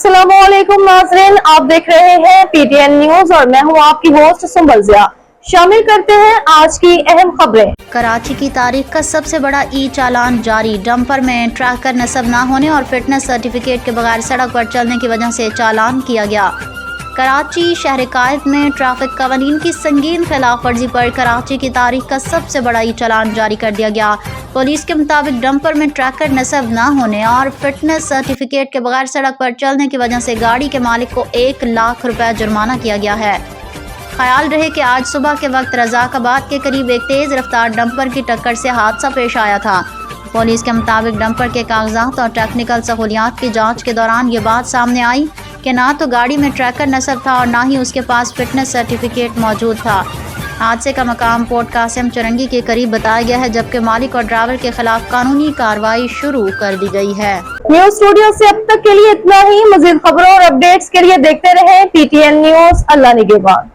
अस्सलामुअलैकुम नाज़रीन, आप देख रहे हैं पीटीएन न्यूज और मैं हूं आपकी होस्ट सुंबल ज़िया। शामिल करते हैं आज की अहम खबरें। कराची की तारीख का सबसे बड़ा ई चालान जारी। डंपर में ट्रैकर नस्ब न होने और फिटनेस सर्टिफिकेट के बगैर सड़क पर चलने की वजह से चालान किया गया। कराची शहर कायद में ट्रैफिक कवानीन की संगीन खिलाफ वर्जी पर कराची की तारीख का सबसे बड़ा ई चालान जारी कर दिया गया। पुलिस के मुताबिक डंपर में ट्रैकर नस्ब न होने और फिटनेस सर्टिफिकेट के बगैर सड़क पर चलने की वजह से गाड़ी के मालिक को 1 लाख रुपए जुर्माना किया गया है। ख्याल रहे कि आज सुबह के वक्त रजाकाबाद के करीब एक तेज रफ्तार डंपर की टक्कर से हादसा पेश आया था। पुलिस के मुताबिक डंपर के कागजात और टेक्निकल सहूलियात की जांच के दौरान ये बात सामने आई कि ना तो गाड़ी में ट्रैकर नस्ब था और ना ही उसके पास फिटनेस सर्टिफिकेट मौजूद था। हादसे का मकाम पोर्ट कासिम चुरंगी के करीब बताया गया है, जबकि मालिक और ड्राइवर के खिलाफ कानूनी कार्रवाई शुरू कर दी गई है। न्यूज स्टूडियो से अब तक के लिए इतना ही। मजीद खबरों और अपडेट्स के लिए देखते रहें पीटीएन न्यूज। अल्लाह निगहबान।